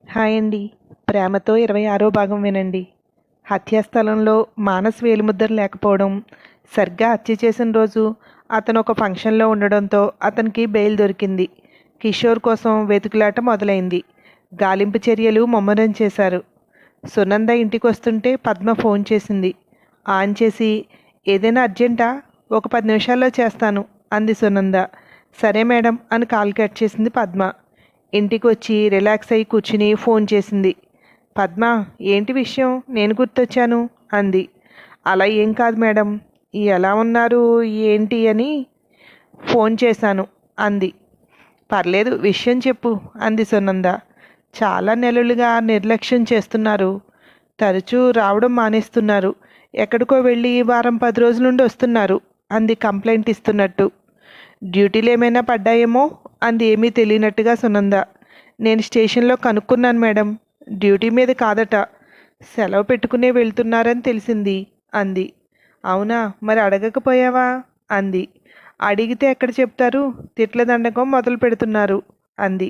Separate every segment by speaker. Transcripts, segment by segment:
Speaker 1: Hi అండి. 'ప్రేమతో' 26వ భాగం వినండి. హత్యాస్థలంలో మానస్ వేలిముద్ర లేకపోవడం, సరిగ్గా హత్య చేసిన రోజు అతను ఒక ఫంక్షన్‌లో ఉండడంతో అతనికి బెయిల్ దొరికింది. కిషోర్ కోసం వెతుకులాట మొదలైంది. గాలింపు చర్యలు ముమ్మరం చేశారు. సునంద ఇంటికొస్తుంటే పద్మ ఫోన్ చేసింది. ఆన్ చేసి, "ఏదైనా అర్జెంటా? ఒక 10 నిమిషాల్లో చేస్తాను" అంది సునంద. "సరే మేడం" అని కాల్ కట్ చేసింది పద్మ. ఇంటికి వచ్చి రిలాక్స్ అయ్యి కూర్చుని ఫోన్ చేసింది. "పద్మ, ఏంటి విషయం? నేను గుర్తొచ్చాను" అంది. "అలా ఏం కాదు మేడం. ఎలా ఉన్నారు ఏంటి అని ఫోన్ చేశాను" అంది. "పర్లేదు, విషయం చెప్పు" అంది సునంద. "చాలా నెలలుగా నిర్లక్ష్యం చేస్తున్నారు. తరచూ రావడం మానేస్తున్నారు. ఎక్కడికో వెళ్ళి వారం 10 రోజుల నుండి వస్తున్నారు" అంది కంప్లైంట్ ఇస్తున్నట్టు. "డ్యూటీలు ఏమైనా పడ్డాయేమో" అంది ఏమీ తెలియనట్టుగా సునంద. "నేను స్టేషన్లో కనుక్కున్నాను మేడం. డ్యూటీ మీద కాదట. సెలవు పెట్టుకునే వెళ్తున్నారని తెలిసింది" అంది. "అవునా? మరి అడగకపోయావా" అంది. "అడిగితే ఎక్కడ చెప్తారు? తిట్ల దండకం మొదలు పెడుతున్నారు" అంది.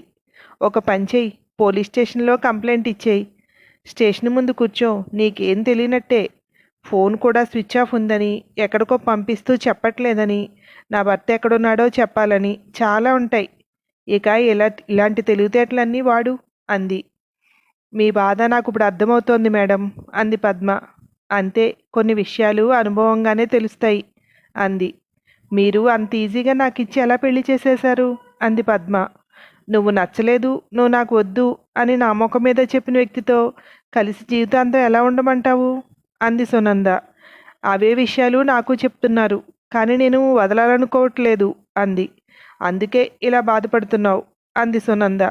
Speaker 1: "ఒక పని చెయ్యి, పోలీస్ స్టేషన్లో కంప్లైంట్ ఇచ్చేయి. స్టేషన్ ముందు కూర్చో, నీకేం తెలియనట్టే. ఫోన్ కూడా స్విచ్ ఆఫ్ ఉందని, ఎక్కడికో పంపిస్తూ చెప్పట్లేదని, నా భర్త ఎక్కడున్నాడో చెప్పాలని చాలా ఉంటాయి. ఇక ఇలాంటి తెలివితేటలన్నీ వాడు" అంది. "మీ బాధ నాకు ఇప్పుడు అర్థమవుతోంది మేడం" అంది పద్మ. "అంతే, కొన్ని విషయాలు అనుభవంగానే తెలుస్తాయి" అంది. "మీరు అంత ఈజీగా నాకు ఇచ్చి ఎలా పెళ్లి చేసేశారు" అంది పద్మ. "నువ్వు నచ్చలేదు, నువ్వు నాకు వద్దు అని నా ముఖం మీద చెప్పిన వ్యక్తితో కలిసి జీవితాంతం ఎలా ఉండమంటావు" అంది సునంద. "అవే విషయాలు నాకు చెప్తున్నారు, కానీ నేను వదలాలనుకోవట్లేదు" అంది. "అందుకే ఇలా బాధపడుతున్నావు" అంది సునంద.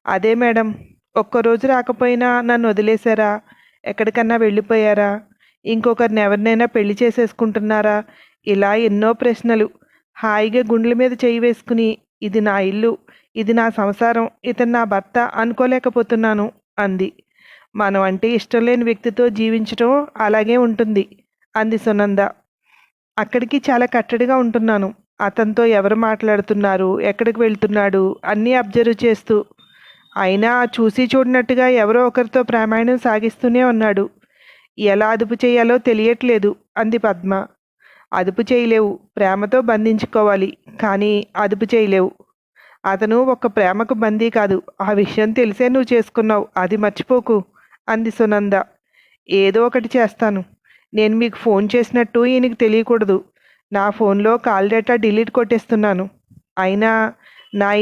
Speaker 1: "అదే మేడం, ఒక్కరోజు రాకపోయినా నన్ను వదిలేశారా? ఎక్కడికన్నా వెళ్ళిపోయారా? ఇంకొకరిని ఎవరినైనా పెళ్లి చేసేసుకుంటున్నారా? ఇలా ఎన్నో ప్రశ్నలు. హాయిగా గుండెల మీద చేయి వేసుకుని, ఇది నా ఇల్లు, ఇది నా సంసారం, ఇతను నా భర్త అనుకోలేకపోతున్నాను" అంది. "మనం అంటే ఇష్టం లేని వ్యక్తితో జీవించటం అలాగే ఉంటుంది" అంది సునంద. "అక్కడికి చాలా కట్టడిగా ఉంటున్నాను. అతనితో ఎవరు మాట్లాడుతున్నారు, ఎక్కడికి వెళ్తున్నాడు అన్నీ అబ్జర్వ్ చేస్తూ. అయినా చూసి చూడనట్టుగా ఎవరో ఒకరితో ప్రేమాయణం సాగిస్తూనే ఉన్నాడు. ఎలా అదుపు చేయాలో తెలియట్లేదు" అంది పద్మ. "అదుపు చేయలేవు. ప్రేమతో బంధించుకోవాలి, కానీ అదుపు చేయలేవు. అతను ఒక్క ప్రేమకు బందీ కాదు. ఆ విషయం తెలిసే నువ్వు చేసుకున్నావు, అది మర్చిపోకు" అంది సునంద. "ఏదో ఒకటి చేస్తాను. నేను మీకు ఫోన్ చేసినట్టు ఈయనకి తెలియకూడదు. నా ఫోన్లో కాల్ డేటా డిలీట్ కొట్టేస్తున్నాను. అయినా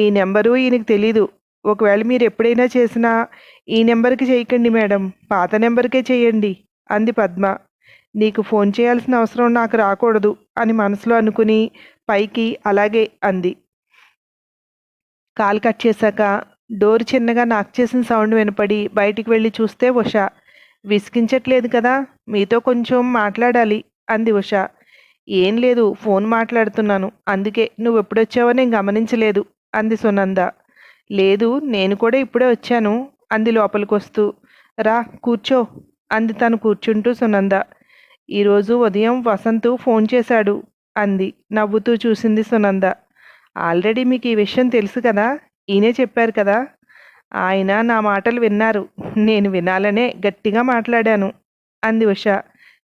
Speaker 1: ఈ నెంబరు ఈయనకి తెలీదు. ఒకవేళ మీరు ఎప్పుడైనా చేసినా ఈ నెంబర్కి చేయకండి మేడం, పాత నెంబర్కే చేయండి" అంది పద్మ. "నీకు ఫోన్ చేయాల్సిన అవసరం నాకు రాకూడదు" అని మనసులో అనుకుని పైకి అలాగే అంది. కాల్ కట్ చేశాక డోర్ చిన్నగా నాక్ చేసిన సౌండ్ వినపడి బయటికి వెళ్ళి చూస్తే ఉష. "విసిగించట్లేదు కదా? మీతో కొంచెం మాట్లాడాలి" అంది ఉష. "ఏం లేదు, ఫోన్ మాట్లాడుతున్నాను. అందుకే నువ్వెప్పుడొచ్చావో నేను గమనించలేదు" అంది సునంద. "లేదు, నేను కూడా ఇప్పుడే వచ్చాను" అంది లోపలికొస్తూ. "రా కూర్చో" అంది తను కూర్చుంటూ సునంద. "ఈరోజు ఉదయం వసంత్ ఫోన్ చేశాడు" అంది. నవ్వుతూ చూసింది సునంద. "ఆల్రెడీ మీకు ఈ విషయం తెలుసు కదా? ఈయనే చెప్పారు కదా?" "ఆయన నా మాటలు విన్నారు. నేను వినాలనే గట్టిగా మాట్లాడాను" అంది ఉష.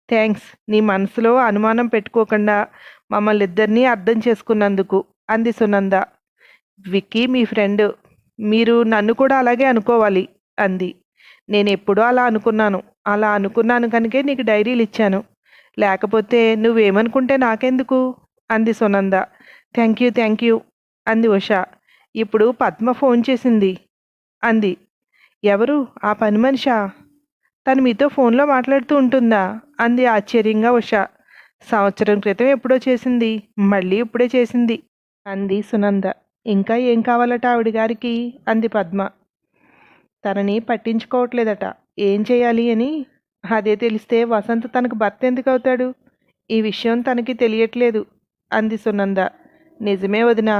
Speaker 1: "థ్యాంక్స్, నీ మనసులో అనుమానం పెట్టుకోకుండా మమ్మల్నిద్దరినీ అర్థం చేసుకున్నందుకు" అంది సునంద. "విక్కీ మీ ఫ్రెండ్. మీరు నన్ను కూడా అలాగే అనుకోవాలి" అంది. "నేనెప్పుడూ అలా అనుకున్నాను కనుకే నీకు డైరీలు ఇచ్చాను. లేకపోతే నువ్వేమనుకుంటే నాకెందుకు" అంది సునంద. థ్యాంక్ యూ" అంది ఉష. "ఇప్పుడు పద్మ ఫోన్ చేసింది" అంది. "ఎవరు? ఆ పని మనిషా? తను మీతో ఫోన్లో మాట్లాడుతూ ఉంటుందా?" అంది ఆశ్చర్యంగా ఉష. "సంవత్సరం క్రితం ఎప్పుడో చేసింది. మళ్ళీ ఇప్పుడే చేసింది" అంది సునంద. "ఇంకా ఏం కావాలట ఆవిడ గారికి" అంది పద్మ. "తనని పట్టించుకోవట్లేదట. ఏం చేయాలి అని. అదే తెలిస్తే వసంత్ తనకు భర్త ఎందుకు అవుతాడు? ఈ విషయం తనకి తెలియట్లేదు" అంది సునంద. "నిజమే వదినా.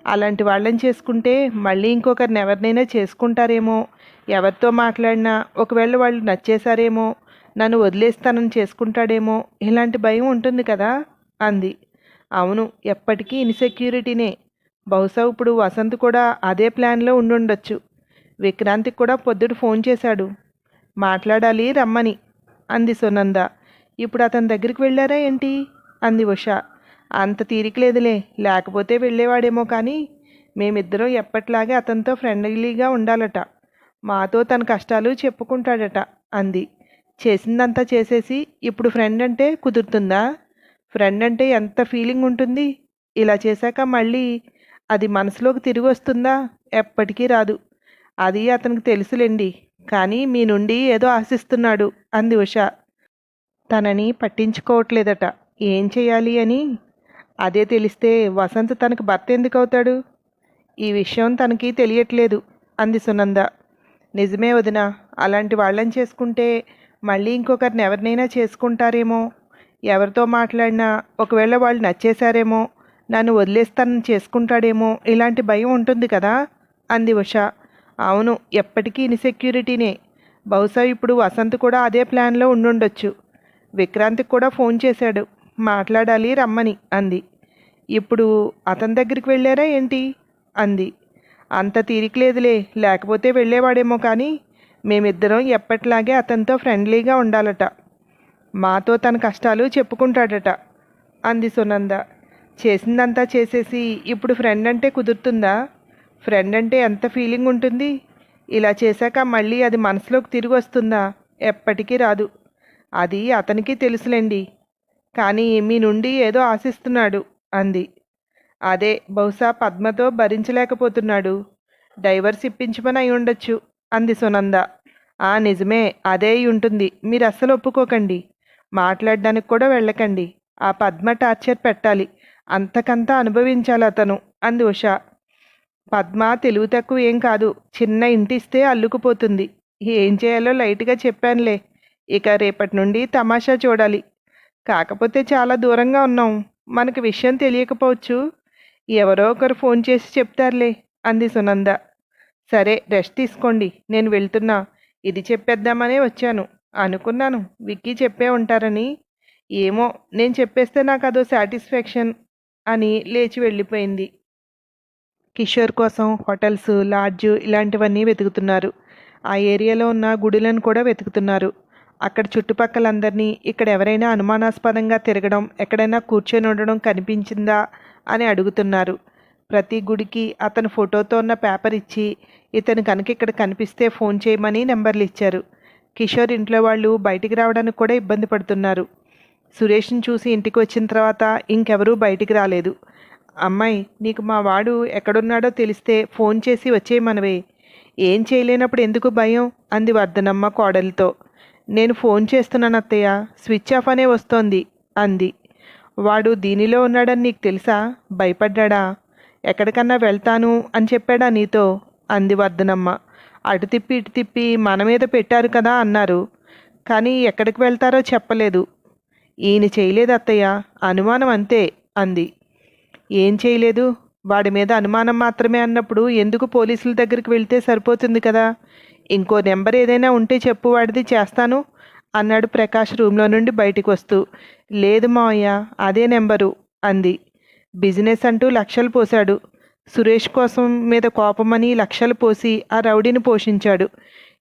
Speaker 1: అలాంటి వాళ్ళని చేసుకుంటే మళ్ళీ ఇంకొకరిని ఎవరినైనా చేసుకుంటారేమో. ఎవరితో మాట్లాడినా ఒకవేళ వాళ్ళు నచ్చేశారేమో, నన్ను వదిలేస్తానని చేసుకుంటాడేమో, ఇలాంటి భయం ఉంటుంది కదా" అంది. "అవును, ఎప్పటికీ ఇన్సెక్యూరిటీనే. బహుశా ఇప్పుడు వసంత్ కూడా అదే ప్లాన్లో ఉండుండొచ్చు. విక్రాంతికి కూడా పొద్దుట ఫోన్ చేశాడు. మాట్లాడాలి రమ్మని అంది సునంద. ఇప్పుడు అతని దగ్గరికి వెళ్ళారా ఏంటి అంది ఉష. అంత తీరికలేదులే, లేకపోతే వెళ్ళేవాడేమో కానీ మేమిద్దరం ఎప్పట్లాగే అతనితో ఫ్రెండ్లీగా ఉండాలట. మాతో తన కష్టాలు చెప్పుకుంటాడట అంది. చేసిందంతా చేసేసి ఇప్పుడు ఫ్రెండ్ అంటే కుదురుతుందా? ఫ్రెండ్ అంటే ఎంత ఫీలింగ్ ఉంటుంది? ఇలా చేశాక మళ్ళీ అది మనసులోకి తిరిగి వస్తుందా? ఎప్పటికీ రాదు. అది అతనికి తెలుసులేండి. కానీ మీ నుండి ఏదో ఆశిస్తున్నాడు అంది ఉష. తనని పట్టించుకోవట్లేదట. ఏం చేయాలి అని. అదే తెలిస్తే వసంత్ తనకు భర్త ఎందుకు అవుతాడు? ఈ విషయం తనకి తెలియట్లేదు అంది సునంద. నిజమే వదినా, అలాంటి వాళ్ళని చేసుకుంటే మళ్ళీ ఇంకొకరిని ఎవరినైనా చేసుకుంటారేమో. ఎవరితో మాట్లాడినా ఒకవేళ వాళ్ళు నచ్చేశారేమో, నన్ను వదిలేస్తానని చేసుకుంటాడేమో, ఇలాంటి భయం ఉంటుంది కదా అంది ఉష. అవును, ఎప్పటికీ ఇన్సెక్యూరిటీనే. బహుశా ఇప్పుడు వసంత్ కూడా అదే ప్లాన్లో ఉండుండొచ్చు. విక్రాంత్కి కూడా ఫోన్ చేశాడు, మాట్లాడాలి రమ్మని అంది. ఇప్పుడు అతని దగ్గరికి వెళ్ళారా ఏంటి అంది. అంత తీరికలేదులే, లేకపోతే వెళ్ళేవాడేమో కానీ మేమిద్దరం ఎప్పట్లాగే అతనితో ఫ్రెండ్లీగా ఉండాలట. మాతో తన కష్టాలు చెప్పుకుంటాడట అంది సునంద. చేసిందంతా చేసేసి ఇప్పుడు ఫ్రెండ్ అంటే కుదురుతుందా? ఫ్రెండ్ అంటే ఎంత ఫీలింగ్ ఉంటుంది? ఇలా చేశాక మళ్ళీ అది మనసులోకి తిరిగి వస్తుందా? ఎప్పటికీ రాదు. అది అతనికి తెలుసులేండి. కానీ మీ నుండి ఏదో ఆశిస్తున్నాడు అంది. అదే బహుశా పద్మతో భరించలేకపోతున్నాడు. డైవర్స్ ఇప్పించమని అయి ఉండొచ్చు అంది సునంద. నిజమే, అదే అయి ఉంటుంది. మీరు అస్సలు ఒప్పుకోకండి. మాట్లాడడానికి కూడా వెళ్ళకండి. ఆ పద్మ టార్చర్ పెట్టాలి. అంతకంతా అనుభవించాలి అతను అంది ఉష. పద్మ తెలివి తక్కువ ఏం కాదు. చిన్న ఇంటిస్తే అల్లుకుపోతుంది. ఏం చేయాలో లైట్గా చెప్పానులే. ఇక రేపటి నుండి తమాషా చూడాలి. కాకపోతే చాలా దూరంగా ఉన్నాం. మనకు విషయం తెలియకపోవచ్చు. ఎవరో ఒకరు ఫోన్ చేసి చెప్తారులే అంది సునంద. సరే, రెస్ట్ తీసుకోండి, నేను వెళ్తున్నా. ఇది చెప్పేద్దామనే వచ్చాను. అనుకున్నాను విక్కీ చెప్పే ఉంటారని. ఏమో, నేను చెప్పేస్తే నాకు అదో సాటిస్ఫాక్షన్ అని లేచి వెళ్ళిపోయింది. కిషోర్ కోసం హోటల్స్, లాడ్జ్ ఇలాంటివన్నీ వెతుకుతున్నారు. ఆ ఏరియాలో ఉన్న గుడులను కూడా వెతుకుతున్నారు. అక్కడ చుట్టుపక్కలందరినీ ఇక్కడ ఎవరైనా అనుమానాస్పదంగా తిరగడం, ఎక్కడైనా కూర్చొని ఉండడం కనిపించిందా అని అడుగుతున్నారు. ప్రతి గుడికి అతను ఫోటోతో ఉన్న పేపర్ ఇచ్చి ఇతను కనుక ఇక్కడ కనిపిస్తే ఫోన్ చేయమని నెంబర్లు ఇచ్చారు. కిషోర్ ఇంట్లో వాళ్ళు బయటికి రావడానికి కూడా ఇబ్బంది పడుతున్నారు. సురేష్ని చూసి ఇంటికి వచ్చిన తర్వాత ఇంకెవరూ బయటికి రాలేదు. అమ్మాయి, నీకు మా వాడు ఎక్కడున్నాడో తెలిస్తే ఫోన్ చేసి వచ్చేయమనవే. ఏం చేయలేనప్పుడు ఎందుకు భయం అంది వర్ధనమ్మ కోడలితో. నేను ఫోన్ చేస్తున్నాను అత్తయ్య, స్విచ్ ఆఫ్ అనే వస్తోంది అంది. వాడు దీనిలో ఉన్నాడని నీకు తెలుసా? భయపడ్డా? ఎక్కడికన్నా వెళ్తాను అని చెప్పాడా నీతో అంది వర్ధనమ్మ. అటు తిప్పి ఇటు తిప్పి మన మీద పెట్టారు కదా అన్నారు. కానీ ఎక్కడికి వెళ్తారో చెప్పలేదు. ఈయన చేయలేదు అత్తయ్య, అనుమానం అంతే అంది. ఏం చేయలేదు? వాడి మీద అనుమానం మాత్రమే అన్నప్పుడు ఎందుకు పోలీసుల దగ్గరికి వెళ్తే సరిపోతుంది కదా. ఇంకో నెంబర్ ఏదైనా ఉంటే చెప్పు, వాడిది చేస్తాను అన్నాడు ప్రకాష్ రూమ్లో నుండి బయటికి వస్తూ. లేదు మావయ్య, అదే నెంబరు అంది. బిజినెస్ అంటూ లక్షలు పోశాడు. సురేష్ కోసం మీద కోపమని లక్షలు పోసి ఆ రౌడీని పోషించాడు.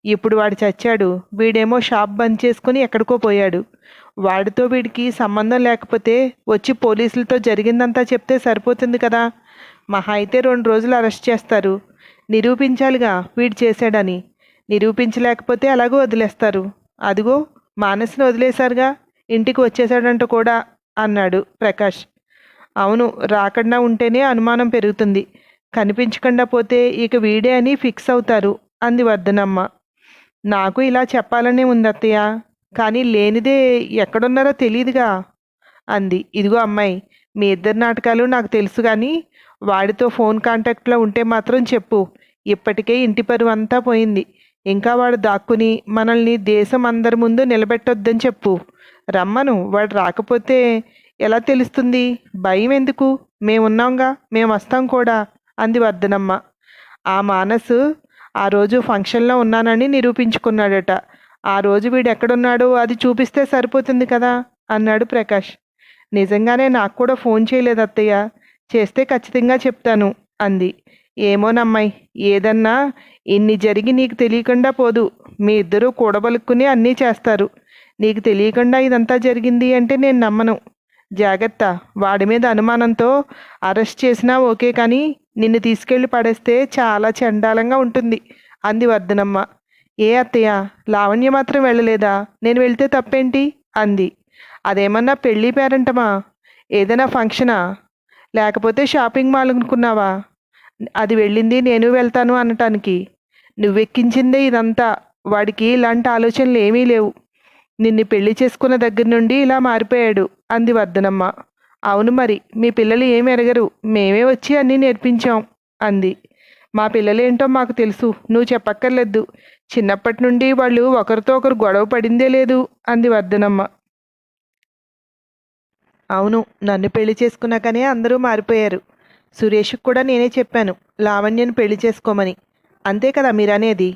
Speaker 1: ఇప్పుడు వాడు చచ్చాడు. వీడేమో షాప్ బంద్ చేసుకుని ఎక్కడికో పోయాడు. వాడితో వీడికి సంబంధం లేకపోతే వచ్చి పోలీసులతో జరిగిందంతా చెప్తే సరిపోతుంది కదా. మహా అయితే 2 రోజులు అరెస్ట్ చేస్తారు. నిరూపించాలిగా వీడు చేశాడని. నిరూపించలేకపోతే అలాగో వదిలేస్తారు. అదిగో మానస్ని వదిలేశారుగా, ఇంటికి వచ్చేసాడంట కూడా అన్నాడు ప్రకాష్. అవును, రాకుండా ఉంటేనే అనుమానం పెరుగుతుంది. కనిపించకుండా పోతే ఇక వీడే అని ఫిక్స్ అవుతారు అంది వర్ధనమ్మ. నాకు ఇలా చెప్పాలనే ఉంది అత్తయ్య, కానీ లేనిదే ఎక్కడున్నారో తెలియదుగా అంది. ఇదిగో అమ్మాయి, మీ ఇద్దరు నాటకాలు నాకు తెలుసు, కానీ వాడితో ఫోన్ కాంటాక్ట్లో ఉంటే మాత్రం చెప్పు. ఇప్పటికే ఇంటి పరువు అంతా పోయింది. ఇంకా వాడు దాక్కుని మనల్ని దేశం అందరి ముందు నిలబెట్టొద్దని చెప్పు. రమ్మను. వాడు రాకపోతే ఎలా తెలుస్తుంది? భయం ఎందుకు? మేమున్నాంగా, మేము వస్తాం కూడా అంది వర్ధనమ్మ. ఆ మానసు ఆ రోజు ఫంక్షన్లో ఉన్నానని నిరూపించుకున్నాడట. ఆ రోజు వీడు ఎక్కడున్నాడో అది చూపిస్తే సరిపోతుంది కదా అన్నాడు ప్రకాష్. నిజంగానే నాకు కూడా ఫోన్ చేయలేదు అత్తయ్య, చేస్తే ఖచ్చితంగా చెప్తాను అంది. ఏమోనమ్మాయి, ఏదన్నా ఇన్ని జరిగి నీకు తెలియకుండా పోదు. మీ ఇద్దరూ కూడబలుక్కుని అన్నీ చేస్తారు. నీకు తెలియకుండా ఇదంతా జరిగింది అంటే నేను నమ్మను. జాగ్రత్త. వాడి మీద అనుమానంతో అరెస్ట్ చేసినా ఓకే, కానీ నిన్ను తీసుకెళ్ళి పడేస్తే చాలా చండాలంగా ఉంటుంది అంది వర్ధనమ్మ. ఏ అత్తయ్య, లావణ్య మాత్రం వెళ్ళలేదా? నేను వెళ్తే తప్పేంటి అంది. అదేమన్నా పెళ్ళి పేరంటమా? ఏదైనా ఫంక్షనా? లేకపోతే షాపింగ్ మాల్ అనుకున్నావా? అది వెళ్ళింది నేను వెళ్తాను అనటానికి. నువ్వెక్కించిందే ఇదంతా. వాడికి ఇలాంటి ఆలోచనలు ఏమీ లేవు. నిన్ను పెళ్లి చేసుకున్న దగ్గర నుండి ఇలా మారిపోయాడు అంది వర్ధనమ్మ. అవును మరి, మీ పిల్లలు ఏమి ఎరగరు. మేమే వచ్చి అన్నీ నేర్పించాం అంది. మా పిల్లలేంటో మాకు తెలుసు, నువ్వు చెప్పక్కర్లేదు. చిన్నప్పటి నుండి వాళ్ళు ఒకరితో ఒకరు గొడవ పడిందే లేదు అంది వర్ధనమ్మ. అవును, నన్ను పెళ్లి చేసుకున్నాకనే అందరూ మారిపోయారు. సురేష్కి కూడా నేనే చెప్పాను లావణ్యను పెళ్లి చేసుకోమని. అంతే కదా మీరనేది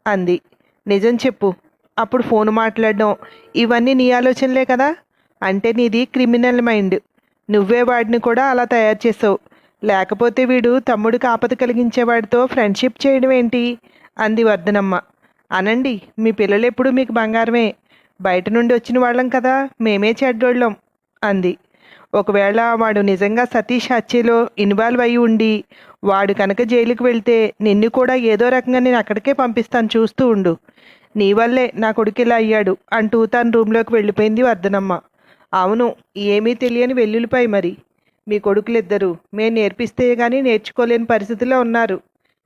Speaker 1: అంది. నిజం చెప్పు. అప్పుడు ఫోన్ మాట్లాడడం ఇవన్నీ నీ ఆలోచనలే కదా? అంటే నీది క్రిమినల్ మైండ్. నువ్వే వాడిని కూడా అలా తయారు చేసావు. లేకపోతే వీడు తమ్ముడికి ఆపద కలిగించేవాడితో ఫ్రెండ్షిప్ చేయడం ఏంటి అంది వర్ధనమ్మ. అనండి, మీ పిల్లలు ఎప్పుడు మీకు బంగారమే. బయట నుండి వచ్చిన వాళ్ళం కదా, మేమే చెడ్డోళ్ళం అంది. ఒకవేళ వాడు నిజంగా సతీష్ హత్యలో ఇన్వాల్వ్ అయి ఉండి వాడు కనుక జైలుకి వెళ్తే నిన్ను కూడా ఏదో రకంగా నేను అక్కడికే పంపిస్తాను, చూస్తూ ఉండు. నీ వల్లే నా కొడుకు ఇలా అయ్యాడు అంటూ తన రూమ్లోకి వెళ్ళిపోయింది వర్ధనమ్మ. అవును, ఏమీ తెలియని వెల్లుల్లిపై మరి మీ కొడుకులిద్దరూ. మేము నేర్పిస్తే కానీ నేర్చుకోలేని పరిస్థితిలో ఉన్నారు.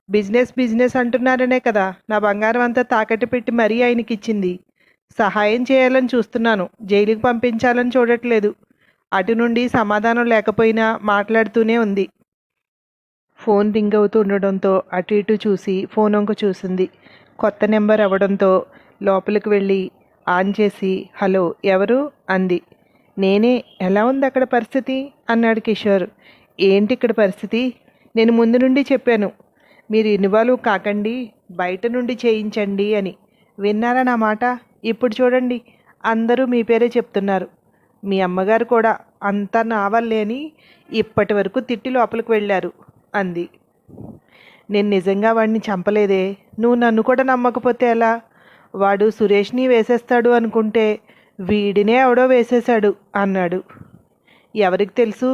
Speaker 1: బిజినెస్ బిజినెస్ అంటున్నారనే కదా నా బంగారం అంతా తాకట్టు పెట్టి మరీ ఆయనకి ఇచ్చింది. సహాయం చేయాలని చూస్తున్నాను, జైలుకి పంపించాలని చూడట్లేదు. అటు నుండి సమాధానం లేకపోయినా మాట్లాడుతూనే ఉంది. ఫోన్ రింగ్ అవుతూ ఉండడంతో అటు ఇటు చూసి ఫోన్ వంక చూసింది. కొత్త నెంబర్ అవ్వడంతో లోపలికి వెళ్ళి ఆన్ చేసి హలో ఎవరు అంది. నేనే. ఎలా ఉంది అక్కడ పరిస్థితి అన్నాడు కిషోర్. ఏంటి ఇక్కడ పరిస్థితి? నేను ముందు నుండి చెప్పాను, మీరు ఇన్వాల్వ్ కాకండి, బయట నుండి చేయించండి అని. విన్నారా నా మాట? ఇప్పుడు చూడండి, అందరూ మీ పేరే చెప్తున్నారు. మీ అమ్మగారు కూడా అంతా నా వల్లే అని ఇప్పటి వరకు తిట్టి లోపలికి వెళ్ళారు అంది. నేను నిజంగా వాడిని చంపలేదే. నువ్వు నన్ను కూడా నమ్మకపోతే ఎలా? వాడు సురేష్ని వేసేస్తాడు అనుకుంటే వీడినే ఎవడో వేసేశాడు అన్నాడు. ఎవరికి తెలుసు,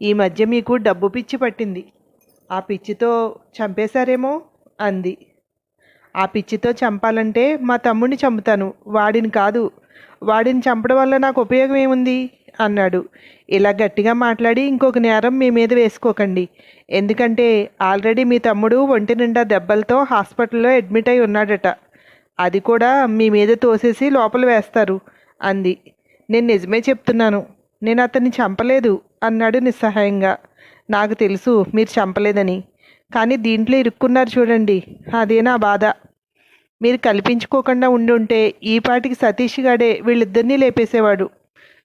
Speaker 1: ఈ మధ్య మీకు డబ్బు పిచ్చి పట్టింది. ఆ పిచ్చితో చంపేశారేమో అంది. ఆ పిచ్చితో చంపాలంటే మా తమ్ముడిని చంపుతాను, వాడిని కాదు. వాడిని చంపడం వల్ల నాకు ఉపయోగం ఏముంది అన్నాడు. ఇలా గట్టిగా మాట్లాడి ఇంకొక నేరం మీ మీద వేసుకోకండి. ఎందుకంటే ఆల్రెడీ మీ తమ్ముడు ఒంటి నిండా దెబ్బలతో హాస్పిటల్లో అడ్మిట్ అయి ఉన్నాడట. అది కూడా మీ మీద తోసేసి లోపల వేస్తారు అంది. నేను నిజమే చెప్తున్నాను, నేను అతన్ని చంపలేదు అన్నాడు నిస్సహాయంగా. నాకు తెలుసు మీరు చంపలేదని, కానీ దీంట్లో ఇరుక్కున్నారు చూడండి, అదే నా బాధ. మీరు కల్పించుకోకుండా ఉండుంటే ఈ పాటికి సతీష్ గాడే వీళ్ళిద్దరినీ లేపేసేవాడు.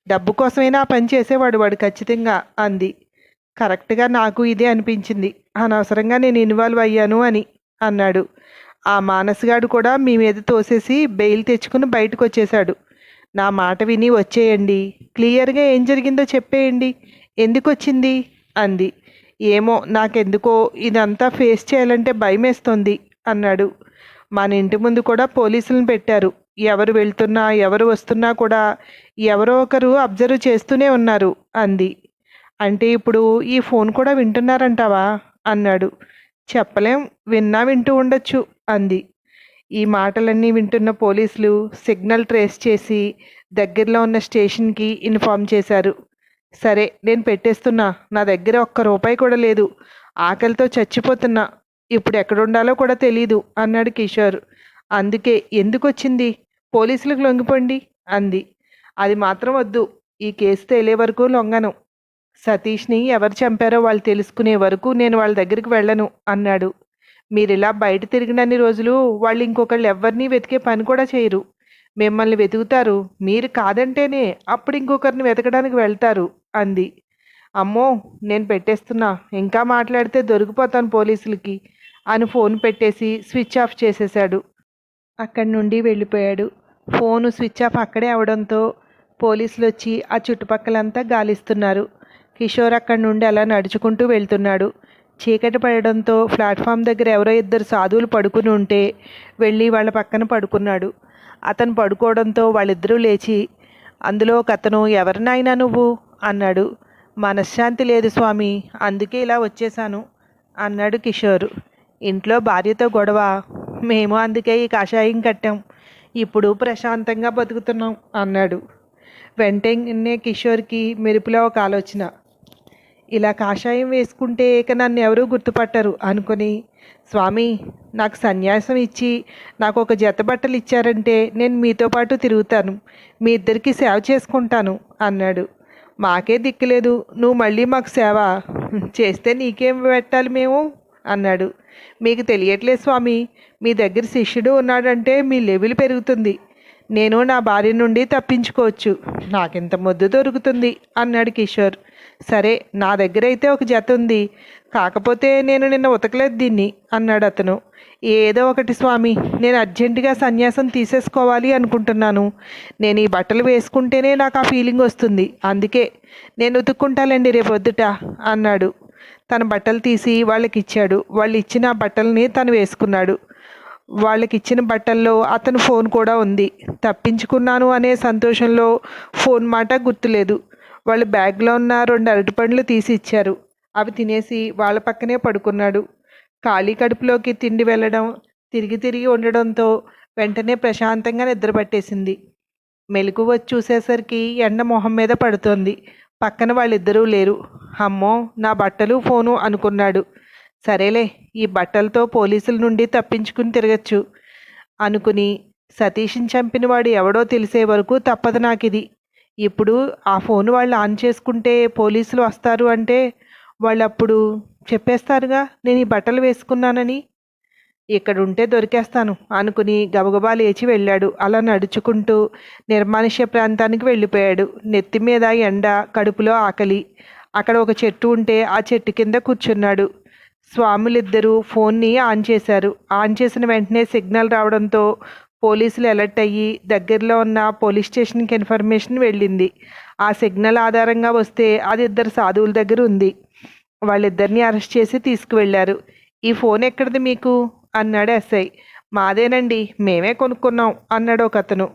Speaker 1: డబ్బు కోసమైనా ఆ పని చేసేవాడు వాడు ఖచ్చితంగా అంది. కరెక్ట్గా నాకు ఇదే అనిపించింది, అనవసరంగా నేను ఇన్వాల్వ్ అయ్యాను అని అన్నాడు. ఆ మానసుగాడు కూడా మీ మీద తోసేసి బెయిల్ తెచ్చుకుని బయటకు వచ్చేశాడు. నా మాట విని వచ్చేయండి, క్లియర్గా ఏం జరిగిందో చెప్పేయండి. ఎందుకు వచ్చింది అంది. ఏమో, నాకెందుకో ఇదంతా ఫేస్ చేయాలంటే భయమేస్తోంది అన్నాడు. మన ఇంటి ముందు కూడా పోలీసులను పెట్టారు. ఎవరు వెళ్తున్నా ఎవరు వస్తున్నా కూడా ఎవరో ఒకరు అబ్జర్వ్ చేస్తూనే ఉన్నారు అంది. అంటే ఇప్పుడు ఈ ఫోన్ కూడా వింటున్నారంటావా అన్నాడు. చెప్పలేం, విన్నా వింటూ ఉండొచ్చు అంది. ఈ మాటలన్నీ వింటున్న పోలీసులు సిగ్నల్ ట్రేస్ చేసి దగ్గరలో ఉన్న స్టేషన్కి ఇన్ఫామ్ చేశారు. సరే, నేను పెట్టేస్తున్నా, నా దగ్గర ఒక్క రూపాయి కూడా లేదు, ఆకలితో చచ్చిపోతున్నా, ఇప్పుడు ఎక్కడుండాలో కూడా తెలీదు అన్నాడు కిషోర్. అందుకే ఎందుకు వచ్చింది, పోలీసులకు లొంగిపోండి అంది. అది మాత్రం వద్దు, ఈ కేసు తేలే వరకు లొంగను. సతీష్ని ఎవరు చంపారో వాళ్ళు తెలుసుకునే వరకు నేను వాళ్ళ దగ్గరికి వెళ్ళను అన్నాడు. మీరు ఇలా బయట తిరిగినన్ని రోజులు వాళ్ళు ఇంకొకళ్ళు ఎవరిని వెతికే పని కూడా చేయరు. మిమ్మల్ని వెతుకుతారు, మీరు కాదంటేనే అప్పుడు ఇంకొకరిని వెతకడానికి వెళ్తారు అంది. అమ్మో, నేను పెట్టేస్తున్నా, ఇంకా మాట్లాడితే దొరికిపోతాను పోలీసులకి అని ఫోన్ పెట్టేసి స్విచ్ ఆఫ్ చేసేశాడు. అక్కడి నుండి వెళ్ళిపోయాడు. ఫోను స్విచ్ ఆఫ్ అక్కడే అవడంతో పోలీసులు వచ్చి ఆ చుట్టుపక్కలంతా గాలిస్తున్నారు. కిషోర్ అక్కడి నుండి అలా నడుచుకుంటూ వెళ్తున్నాడు. చీకటి పడడంతో ప్లాట్ఫామ్ దగ్గర ఎవరో ఇద్దరు సాధువులు పడుకుని ఉంటే వెళ్ళి వాళ్ళ పక్కన పడుకున్నాడు. అతను పడుకోవడంతో వాళ్ళిద్దరూ లేచి అందులో ఒక అతను, ఎవరినైనా నువ్వు అన్నాడు. మనశ్శాంతి లేదు స్వామి, అందుకే ఇలా వచ్చేశాను అన్నాడు కిషోర్. ఇంట్లో భార్యతో గొడవ, మేము అందుకే ఈ కషాయం కట్టాం, ఇప్పుడు ప్రశాంతంగా బతుకుతున్నాం అన్నాడు. వెంటనే కిషోర్కి మెరుపులో ఒక ఆలోచన. ఇలా కాషాయం వేసుకుంటే ఇక నన్ను ఎవరూ గుర్తుపట్టరు అనుకుని, స్వామి నాకు సన్యాసం ఇచ్చి నాకు ఒక జత బట్టలు ఇచ్చారంటే నేను మీతో పాటు తిరుగుతాను, మీ ఇద్దరికి సేవ చేసుకుంటాను అన్నాడు. మాకే దిక్కులేదు, నువ్వు మళ్ళీ మాకు సేవ చేస్తే నీకేం పెట్టాలి మేము అన్నాడు. మీకు తెలియట్లేదు స్వామి, మీ దగ్గర శిష్యుడు ఉన్నాడంటే మీ లెవెల్ పెరుగుతుంది, నేను నా భార్య నుండి తప్పించుకోవచ్చు, నాకింత ముద్దు దొరుకుతుంది అన్నాడు కిషోర్. సరే, నా దగ్గర అయితే ఒక జత ఉంది, కాకపోతే నేను నిన్న ఉతకలేదు దీన్ని అన్నాడు అతను. ఏదో ఒకటి స్వామి, నేను అర్జెంటుగా సన్యాసం తీసేసుకోవాలి అనుకుంటున్నాను, నేను ఈ బట్టలు వేసుకుంటేనే నాకు ఆ ఫీలింగ్ వస్తుంది, అందుకే నేను ఉతుక్కుంటానండి రేపొద్దుట అన్నాడు. తన బట్టలు తీసి వాళ్ళకి ఇచ్చాడు. వాళ్ళు ఇచ్చిన బట్టల్ని తను వేసుకున్నాడు. వాళ్ళకి ఇచ్చిన బట్టల్లో అతను ఫోన్ కూడా ఉంది. తప్పించుకున్నాను అనే సంతోషంలో ఫోన్ మాట గుర్తులేదు. వాళ్ళు బ్యాగ్లో ఉన్న 2 అరటిపండ్లు తీసి ఇచ్చారు. అవి తినేసి వాళ్ళ పక్కనే పడుకున్నాడు. ఖాళీ కడుపులోకి తిండి వెళ్ళడం, తిరిగి తిరిగి ఉండడంతో వెంటనే ప్రశాంతంగా నిద్రపట్టేసింది. మెలకు వచ్చి చూసేసరికి ఎండ మొహం మీద పడుతోంది. పక్కన వాళ్ళిద్దరూ లేరు. అమ్మో, నా బట్టలు ఫోను అనుకున్నాడు. సరేలే, ఈ బట్టలతో పోలీసుల నుండి తప్పించుకుని తిరగచ్చు అనుకుని, సతీష్ని చంపినవాడు ఎవడో తెలిసే వరకు తప్పదు నాకిది. ఇప్పుడు ఆ ఫోన్ వాళ్ళు ఆన్ చేసుకుంటే పోలీసులు వస్తారు అంటే వాళ్ళు అప్పుడు చెప్పేస్తారుగా నేను ఈ బట్టలు వేసుకున్నానని. ఇక్కడుంటే దొరికేస్తాను అనుకుని గబగబా లేచి వెళ్ళాడు. అలా నడుచుకుంటూ నిర్మానుష్య ప్రాంతానికి వెళ్ళిపోయాడు. నెత్తి మీద ఎండ, కడుపులో ఆకలి. అక్కడ ఒక చెట్టు ఉంటే ఆ చెట్టు కింద కూర్చున్నాడు. స్వాములిద్దరూ ఫోన్ని ఆన్ చేశారు. ఆన్ చేసిన వెంటనే సిగ్నల్ రావడంతో పోలీసులు అలర్ట్ అయ్యి దగ్గరలో ఉన్న పోలీస్ స్టేషన్కి ఇన్ఫర్మేషన్ వెళ్ళింది. ఆ సిగ్నల్ ఆధారంగా వస్తే అది 2 సాధువుల దగ్గర ఉంది. వాళ్ళిద్దరిని అరెస్ట్ చేసి తీసుకువెళ్ళారు. ఈ ఫోన్ ఎక్కడిది మీకు అన్నాడు ఎస్ఐ. మాదేనండి, మేమే కొనుక్కున్నాం అన్నాడు ఒక అతను.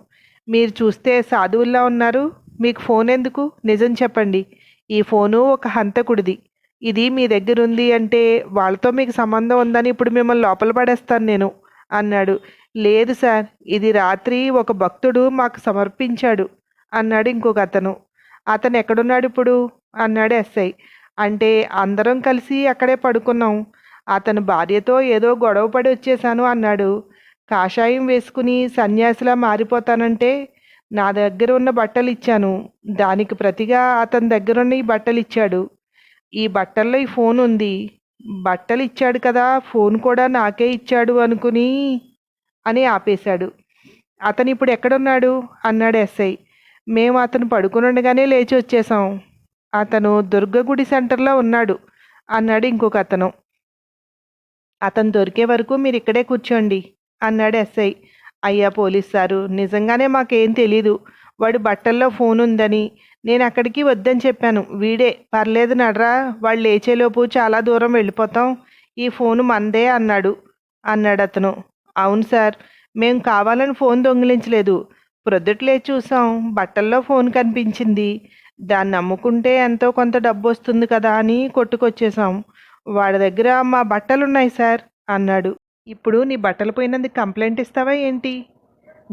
Speaker 1: మీరు చూస్తే సాధువుల్లా ఉన్నారు, మీకు ఫోన్ ఎందుకు, నిజం చెప్పండి. ఈ ఫోను ఒక హంతకుడిది. ఇది మీ దగ్గర ఉంది అంటే వాళ్ళతో మీకు సంబంధం ఉందని ఇప్పుడు మిమ్మల్ని లోపల పడేస్తాను నేను అన్నాడు. లేదు సార్, ఇది రాత్రి ఒక భక్తుడు మాకు సమర్పించాడు అన్నాడు ఇంకొక అతను. అతను ఎక్కడున్నాడు ఇప్పుడు అన్నాడు ఎస్ఐ. అంటే అందరం కలిసి అక్కడే పడుకున్నాం, అతను భార్యతో ఏదో గొడవ పడి వచ్చేసాను అన్నాడు. కాషాయం వేసుకుని సన్యాసిలా మారిపోతానంటే నా దగ్గర ఉన్న బట్టలు ఇచ్చాను, దానికి ప్రతిగా అతని దగ్గరున్న ఈ బట్టలు ఇచ్చాడు. ఈ బట్టల్లో ఈ ఫోన్ ఉంది, బట్టలు ఇచ్చాడు కదా, ఫోన్ కూడా నాకే ఇచ్చాడు అనుకుని అని ఆపేశాడు. అతను ఇప్పుడు ఎక్కడున్నాడు అన్నాడు ఎస్ఐ. మేము అతను పడుకునుండగానే లేచి వచ్చేసాం, అతను దుర్గగుడి సెంటర్లో ఉన్నాడు అన్నాడు ఇంకొక అతను. అతను దొరికే వరకు మీరు ఇక్కడే కూర్చోండి అన్నాడు ఎస్ఐ. అయ్యా పోలీస్ సారు, నిజంగానే మాకేం తెలీదు, వాడి బట్టల్లో ఫోన్ ఉందని నేను అక్కడికి వద్దని చెప్పాను, వీడే పర్లేదు నడరా, వాళ్ళు లేచేలోపు చాలా దూరం వెళ్ళిపోతాం, ఈ ఫోను మందే అన్నాడు అతను. అవును సార్, మేము కావాలని ఫోన్ దొంగిలించలేదు, ప్రొద్దుట్లే చూసాం, బట్టల్లో ఫోన్ కనిపించింది, దాన్ని అమ్ముకుంటే ఎంతో కొంత డబ్బు వస్తుంది కదా అని కొట్టుకొచ్చేసాం, వాడి దగ్గర మా బట్టలున్నాయి సార్ అన్నాడు. ఇప్పుడు నీ బట్టలు పోయినందుకు కంప్లైంట్ ఇస్తావా ఏంటి?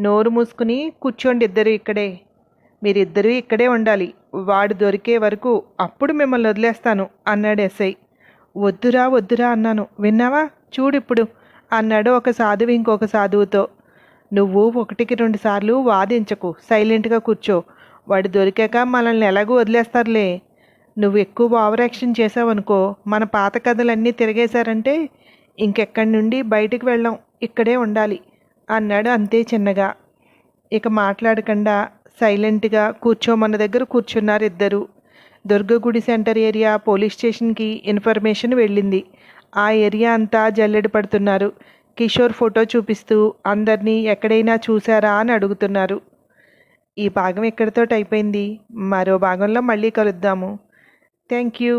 Speaker 1: నోరు మూసుకుని కూర్చోండి ఇద్దరు ఇక్కడే, మీరిద్దరూ ఇక్కడే ఉండాలి, వాడు దొరికే వరకు, అప్పుడు మిమ్మల్ని వదిలేస్తాను అన్నాడు ఎస్ఐ. వద్దురా వద్దురా అన్నాను, విన్నావా చూడిప్పుడు అన్నాడు ఒక సాధువు ఇంకొక సాధువుతో. నువ్వు 1కి 2 సార్లు వాదించకు, సైలెంట్గా కూర్చో, వాడు దొరికాక మనల్ని ఎలాగూ వదిలేస్తారులే, నువ్వు ఎక్కువ ఓవర్ యాక్షన్ చేసావనుకో మన పాత కథలన్నీ తిరిగేశారంటే ఇంకెక్కడి నుండి బయటికి వెళ్ళాం, ఇక్కడే ఉండాలి అన్నాడు అంతే చిన్నగా. ఇక మాట్లాడకుండా సైలెంట్గా కూర్చోమన్న దగ్గర కూర్చున్నారు ఇద్దరు. దుర్గగుడి సెంటర్ ఏరియా పోలీస్ స్టేషన్కి ఇన్ఫర్మేషన్ వెళ్ళింది. ఆ ఏరియా అంతా జల్లెడ పడుతున్నారు. కిషోర్ ఫోటో చూపిస్తూ అందరినీ ఎక్కడైనా చూసారా అని అడుగుతున్నారు. ఈ భాగం ఇక్కడితో అయిపోయింది. మరో భాగంలో మళ్ళీ కలుద్దాము. Thank you.